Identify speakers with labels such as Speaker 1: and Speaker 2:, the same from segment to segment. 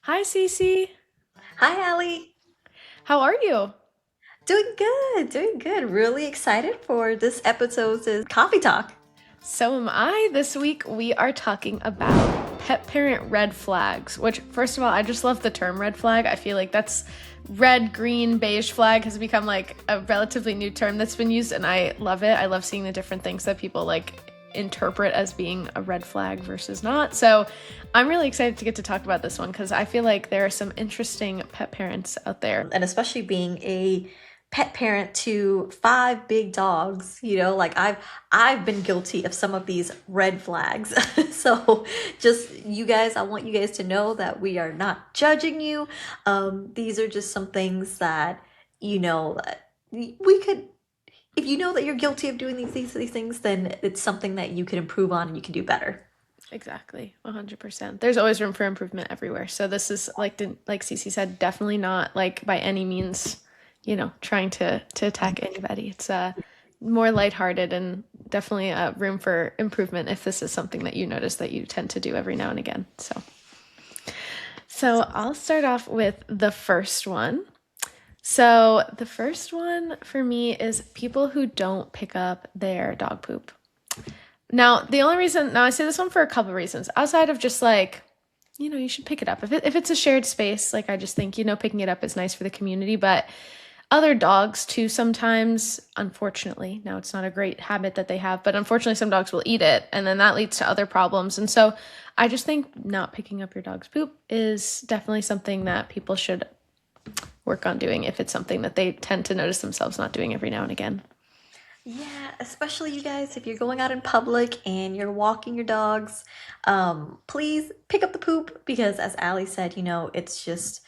Speaker 1: Hi, Cece.
Speaker 2: Hi, Allie.
Speaker 1: How are you?
Speaker 2: Doing good, doing good. Really excited for this episode's coffee talk.
Speaker 1: So am I. This week we are talking about pet parent red flags, which, first of all, I just love the term red flag. I feel like that's red, green, beige flag has become like a relatively new term that's been used, and I love it. I love seeing the different things that people like interpret as being a red flag versus not. So I'm really excited to get to talk about this one because I feel like there are some interesting pet parents out there.
Speaker 2: And especially being a pet parent to five big dogs, like I've been guilty of some of these red flags. So just you guys, I want you guys to know that we are not judging you. These are just some things that, we could if you know that you're guilty of doing these things, then it's something that you can improve on and you can do better.
Speaker 1: Exactly, 100%. There's always room for improvement everywhere. So this is like Cece said, definitely not like by any means, trying to attack anybody. It's more lighthearted and definitely room for improvement if this is something that you notice that you tend to do every now and again. So I'll start off with the first one. So the first one for me is people who don't pick up their dog poop. Now, the only reason, now I say this one for a couple of reasons, outside of just like, you should pick it up. If it's a shared space, like I just think, picking it up is nice for the community, but other dogs too sometimes, unfortunately, now it's not a great habit that they have, but unfortunately some dogs will eat it and then that leads to other problems. And so I just think not picking up your dog's poop is definitely something that people should work on doing if it's something that they tend to notice themselves not doing every now and again.
Speaker 2: Yeah, especially you guys, if you're going out in public and you're walking your dogs, please pick up the poop because, as Allie said, it's just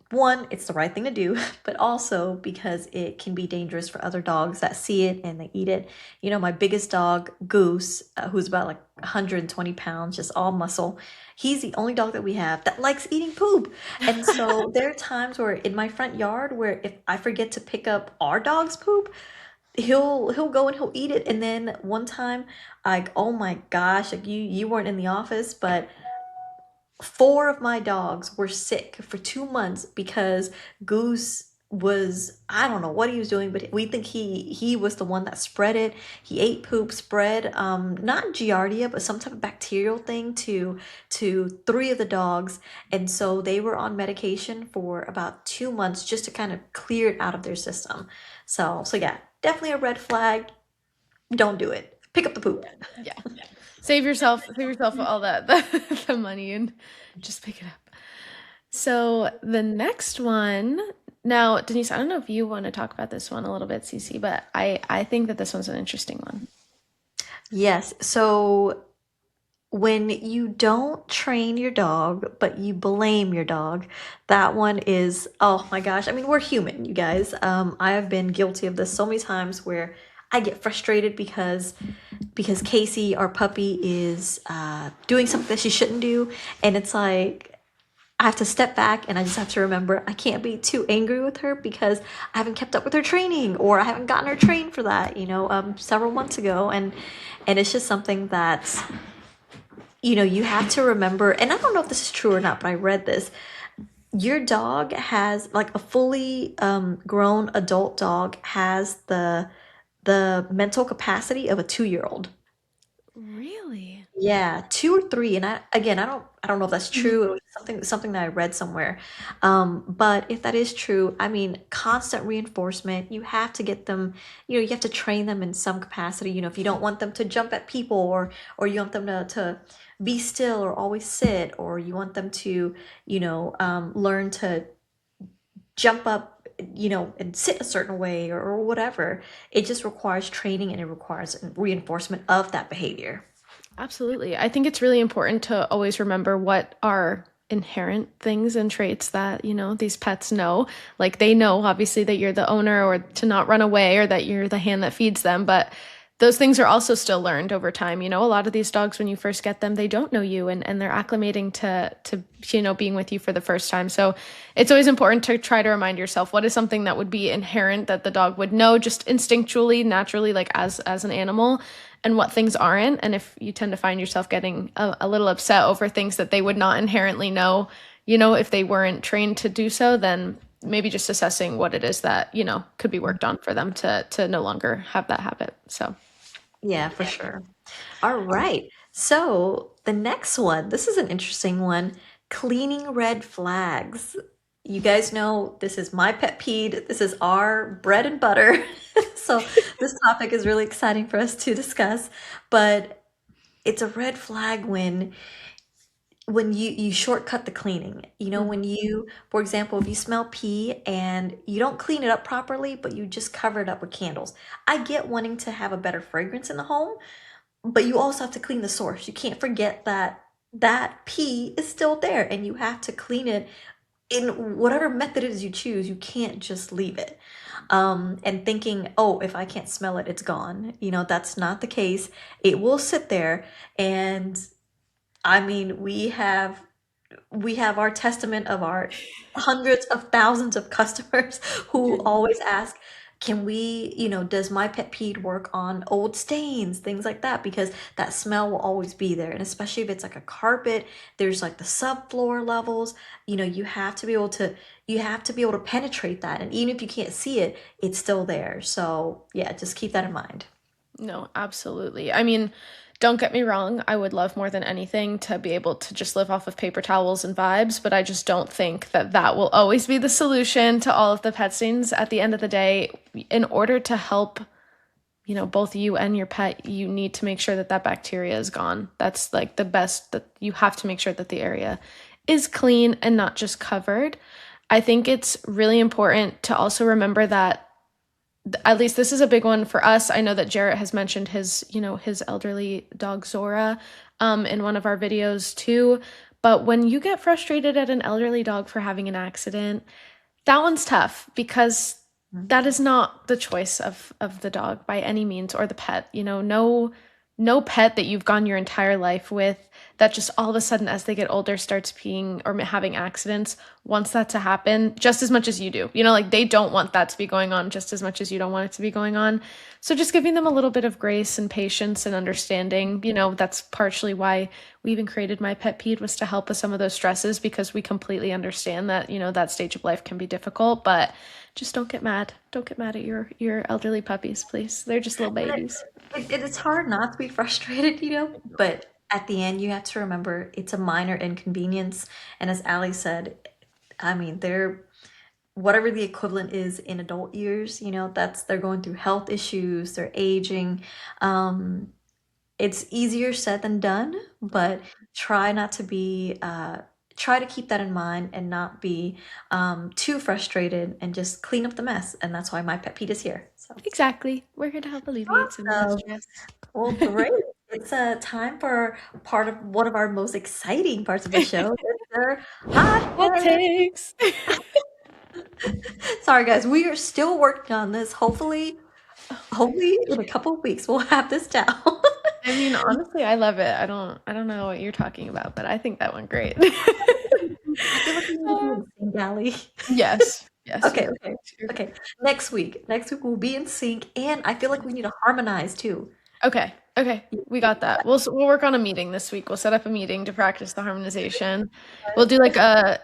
Speaker 2: one, it's the right thing to do, but also because it can be dangerous for other dogs that see it and they eat it. My biggest dog, Goose, who's about like 120 pounds, just all muscle, he's the only dog that we have that likes eating poop. And so there are times where in my front yard where if I forget to pick up our dog's poop, he'll go and he'll eat it. And then one time, like, oh my gosh, like you weren't in the office, but four of my dogs were sick for 2 months because Goose was, I don't know what he was doing, but we think he was the one that spread it. He ate poop, spread not giardia but some type of bacterial thing to three of the dogs, and so they were on medication for about 2 months just to kind of clear it out of their system. So yeah, definitely a red flag. Don't do it. Pick up the poop.
Speaker 1: Yeah. Save yourself all that the money and just pick it up. So the next one, now Denise, I don't know if you want to talk about this one a little bit, Cece, but I think that this one's an interesting one.
Speaker 2: Yes. So when you don't train your dog, but you blame your dog, that one is, oh my gosh. I mean, we're human, you guys. I have been guilty of this so many times where I get frustrated because Casey, our puppy, is doing something that she shouldn't do, and it's like I have to step back and I just have to remember I can't be too angry with her because I haven't kept up with her training or I haven't gotten her trained for that, several months ago, and it's just something that you have to remember. And I don't know if this is true or not, but I read this. Your dog has, like, a fully grown adult dog has the mental capacity of a 2-year old.
Speaker 1: Really?
Speaker 2: Yeah, 2 or 3, and I don't know if that's
Speaker 1: Mhm.
Speaker 2: true. It was something that I read somewhere. But if that is true, I mean, constant reinforcement. You have to get them. You have to train them in some capacity. If you don't want them to jump at people, or you want them to be still or always sit, or you want them to, learn to jump up, and sit a certain way, or whatever. It just requires training and it requires reinforcement of that behavior.
Speaker 1: Absolutely. I think it's really important to always remember what are inherent things and traits that, these pets know. Like they know obviously that you're the owner or to not run away or that you're the hand that feeds them, but those things are also still learned over time. A lot of these dogs when you first get them, they don't know you and they're acclimating to being with you for the first time. So it's always important to try to remind yourself what is something that would be inherent that the dog would know just instinctually, naturally, like as an animal, and what things aren't. And if you tend to find yourself getting a little upset over things that they would not inherently know, if they weren't trained to do so, then maybe just assessing what it is that, could be worked on for them to no longer have that habit. So,
Speaker 2: Yeah, for sure. All right. So the next one, this is an interesting one. Cleaning red flags. You guys know this is my pet peeve. This is our bread and butter. So this topic is really exciting for us to discuss. But it's a red flag when you shortcut the cleaning. When you, for example, if you smell pee and you don't clean it up properly, but you just cover it up with candles. I get wanting to have a better fragrance in the home, but you also have to clean the source. You can't forget that that pee is still there and you have to clean it in whatever method it is you choose. You can't just leave it. And thinking, oh, if I can't smell it, it's gone. That's not the case. It will sit there. And I mean, we have our testament of our hundreds of thousands of customers who always ask, can we, does my pet peed work on old stains, things like that, because that smell will always be there. And especially if it's like a carpet, there's like the subfloor levels, you have to be able to penetrate that. And even if you can't see it, it's still there. So yeah, just keep that in mind.
Speaker 1: no, absolutely. I mean, don't get me wrong, I would love more than anything to be able to just live off of paper towels and vibes, but I just don't think that that will always be the solution to all of the pet stains. At the end of the day, in order to help, both you and your pet, you need to make sure that that bacteria is gone. That's like the best, that you have to make sure that the area is clean and not just covered. I think it's really important to also remember that, at least this is a big one for us. I know that Jarrett has mentioned his elderly dog Zora in one of our videos too. But when you get frustrated at an elderly dog for having an accident, that one's tough because that is not the choice of the dog by any means, or the pet. No pet that you've gone your entire life with, that just all of a sudden as they get older starts peeing or having accidents, wants that to happen just as much as you do. Like they don't want that to be going on just as much as you don't want it to be going on. So just giving them a little bit of grace and patience and understanding, that's partially why we even created My Pet Peed, was to help with some of those stresses, because we completely understand that, that stage of life can be difficult. But just don't get mad. Don't get mad at your elderly puppies, please. They're just little
Speaker 2: And
Speaker 1: babies.
Speaker 2: it's hard not to be frustrated, but at the end, you have to remember it's a minor inconvenience. And as Ali said, I mean, they're whatever the equivalent is in adult years, they're going through health issues, they're aging. Um, it's easier said than done, but try not to be, try to keep that in mind and not be too frustrated and just clean up the mess. And that's why my pet Pete is here. So
Speaker 1: Exactly. We're here to help alleviate some of that
Speaker 2: awesome.
Speaker 1: stress.
Speaker 2: Well, great. It's time for part of one of our most exciting parts of the show. It's our hot
Speaker 1: Hot
Speaker 2: take.
Speaker 1: takes.
Speaker 2: Sorry, guys, we are still working on this. Hopefully, in a couple of weeks, we'll have this down.
Speaker 1: I mean, honestly, I love it. I don't know what you're talking about, but I think that went great.
Speaker 2: I feel like we need to be
Speaker 1: Uh,
Speaker 2: in sync, Allie.
Speaker 1: yes. Yes,
Speaker 2: Okay,
Speaker 1: you're
Speaker 2: okay,
Speaker 1: correct. You're
Speaker 2: okay.
Speaker 1: correct.
Speaker 2: Next week we'll be in sync, and I feel like we need to harmonize too.
Speaker 1: Okay. Okay. We got that. We'll work on a meeting this week. We'll set up a meeting to practice the harmonization. We'll do like a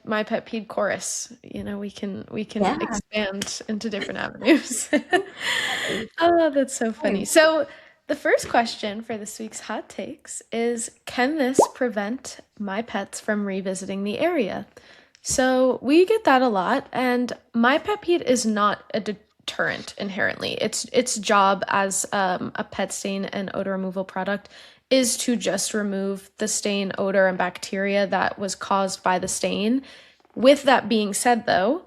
Speaker 1: My Pet Peed chorus. We can
Speaker 2: Yeah.
Speaker 1: expand into different avenues. Oh, that's so funny. So the first question for this week's hot takes is, can this prevent my pets from revisiting the area? So we get that a lot, and My Pet Peed is not a deterrent inherently. Its job as a pet stain and odor removal product is to just remove the stain, odor, and bacteria that was caused by the stain. With that being said, though,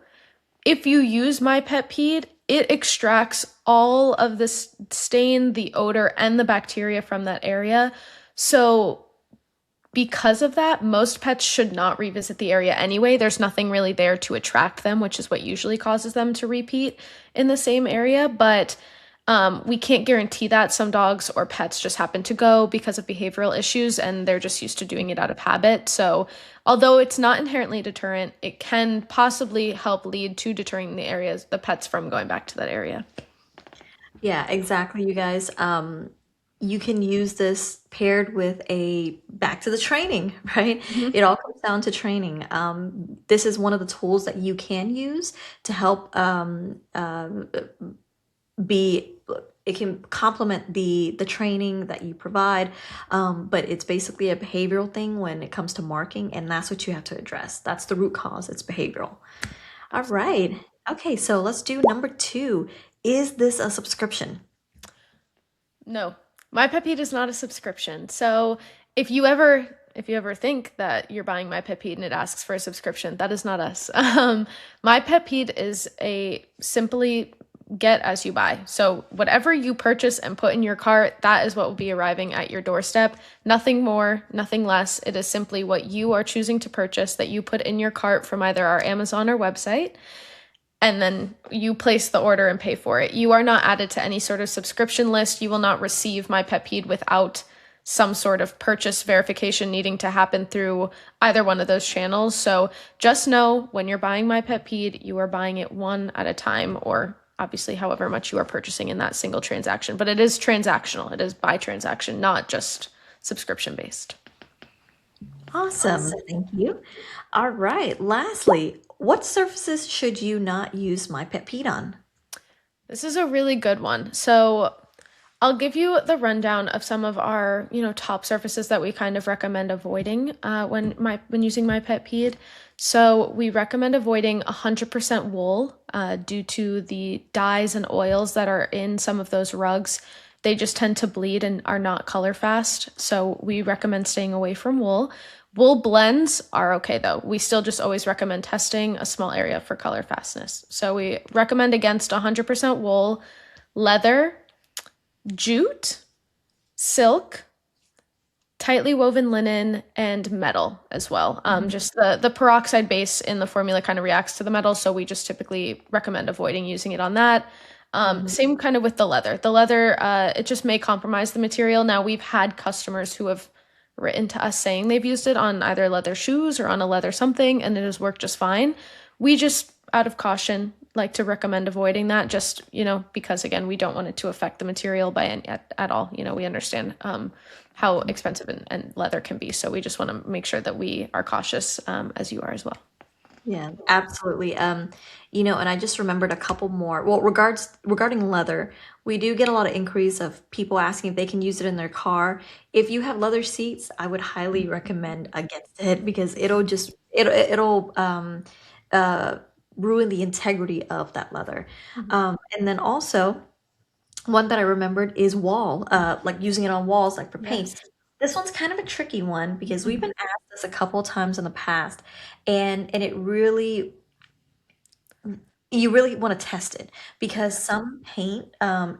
Speaker 1: if you use My Pet Peed, it extracts all of the stain, the odor, and the bacteria from that area. So because of that, most pets should not revisit the area anyway. There's nothing really there to attract them, which is what usually causes them to repeat in the same area. But we can't guarantee that. Some dogs or pets just happen to go because of behavioral issues, and they're just used to doing it out of habit. So, although it's not inherently a deterrent, it can possibly help lead to deterring the pets from going back to that area.
Speaker 2: Yeah, exactly, you guys. you can use this paired with a back to the training, right?
Speaker 1: Mhm.
Speaker 2: It all comes down to training. This is one of the tools that you can use to help be it can complement the training that you provide, but it's basically a behavioral thing when it comes to marking, and that's what you have to address. That's the root cause. It's behavioral. All right.
Speaker 1: Absolutely.
Speaker 2: Okay, so let's do number two. Is this a subscription?
Speaker 1: No, My Pet Peed is not a subscription. So if you ever think that you're buying My Pet Peed and it asks for a subscription, that is not us. My Pet Peed is a simply get as you buy. So whatever you purchase and put in your cart, that is what will be arriving at your doorstep. Nothing more, nothing less. It is simply what you are choosing to purchase that you put in your cart from either our Amazon or website, and then you place the order and pay for it. You are not added to any sort of subscription list. You will not receive My Pet Peed without some sort of purchase verification needing to happen through either one of those channels. So just know when you're buying My Pet Peed, you are buying it one at a time, or obviously however much you are purchasing in that single transaction. But it is transactional. It is by transaction, not just subscription based.
Speaker 2: Awesome. Thank you. All right. Lastly, what surfaces should you not use My Pet Pete on?
Speaker 1: This is a really good one. So I'll give you the rundown of some of our, top surfaces that we kind of recommend avoiding when using My Pet Peed. So we recommend avoiding 100% wool due to the dyes and oils that are in some of those rugs. They just tend to bleed and are not color fast. So we recommend staying away from wool. Wool blends are okay though. We still just always recommend testing a small area for color fastness. So we recommend against 100% wool, leather, jute, silk, tightly woven linen, and metal as well. Just the peroxide base in the formula kind of reacts to the metal, so we just typically recommend avoiding using it on that.
Speaker 2: Mhm.
Speaker 1: Same kind of with the leather. The leather, it just may compromise the material. Now, we've had customers who have written to us saying they've used it on either leather shoes or on a leather something, and it has worked just fine. We just, out of caution, like to recommend avoiding that, just because again, we don't want it to affect the material by at all. We understand how expensive and leather can be, so we just want to make sure that we are cautious, as you are as well.
Speaker 2: Yeah, absolutely. And I just remembered a couple more. Well, regarding leather, we do get a lot of inquiries of people asking if they can use it in their car. If you have leather seats, I would highly recommend against it because it'll uh ruin the integrity of that leather.
Speaker 1: Mhm.
Speaker 2: And then also one that I remembered is wall, like using it on walls, like for paint.
Speaker 1: Yes.
Speaker 2: This one's kind of a tricky one because we've
Speaker 1: Mhm.
Speaker 2: been asked this a couple times in the past, and it really you really want to test it because some paint,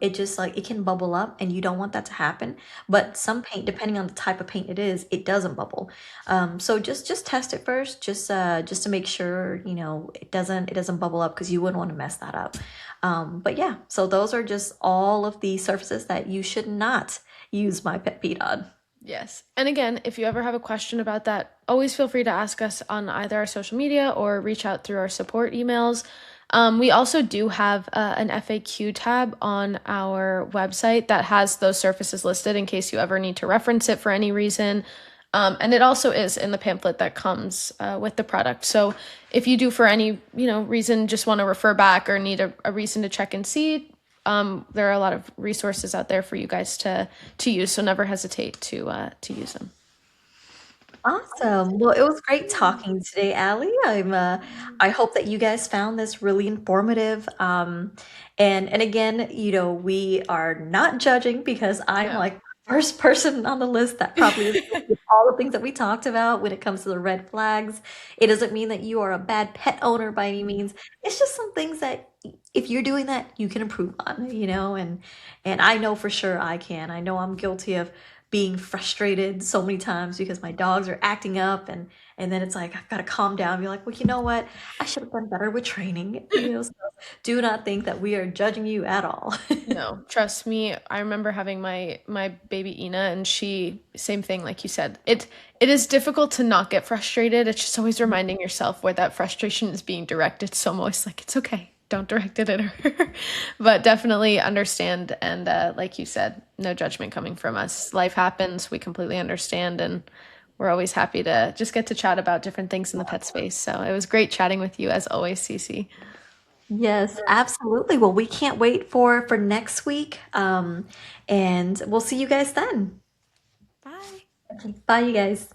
Speaker 2: it just like it can bubble up, and you don't want that to happen. But some paint, depending on the type of paint it is, it doesn't bubble. So just test it first, just to make sure it doesn't bubble up because you wouldn't want to mess that up. But yeah, so those are just all of the surfaces that you should not use My Pet Peed on.
Speaker 1: Yes. And again, if you ever have a question about that, always feel free to ask us on either our social media or reach out through our support emails. We also do have an FAQ tab on our website that has those surfaces listed in case you ever need to reference it for any reason. And it also is in the pamphlet that comes with the product. So if you do for any reason just want to refer back or need a reason to check and see, there are a lot of resources out there for you guys to use. So never hesitate to use them.
Speaker 2: Awesome. Well, it was great talking today, Allie. I hope that you guys found this really informative. And again, we are not judging because I'm
Speaker 1: No.
Speaker 2: like the first person on the list that probably is guilty of all the things that we talked about when it comes to the red flags. It doesn't mean that you are a bad pet owner by any means. It's just some things that if you're doing that, you can improve on, and I know for sure I can. I know I'm guilty of being frustrated so many times because my dogs are acting up, and then it's like I've got to calm down and be like, well, you know what? I should have done better with training. So do not think that we are judging you at all.
Speaker 1: No, trust me. I remember having my baby Ina, and she same thing like you said. It is difficult to not get frustrated. It's just always reminding yourself where that frustration is being directed. So I'm always like, it's okay. don't direct it at her. But definitely understand. And like you said, no judgment coming from us. Life happens. We completely understand. And we're always happy to just get to chat about different things in the pet space. So it was great chatting with you as always, Cece.
Speaker 2: Yes, absolutely. Well, we can't wait for next week. And we'll see you guys then.
Speaker 1: Bye.
Speaker 2: Okay, bye, you guys.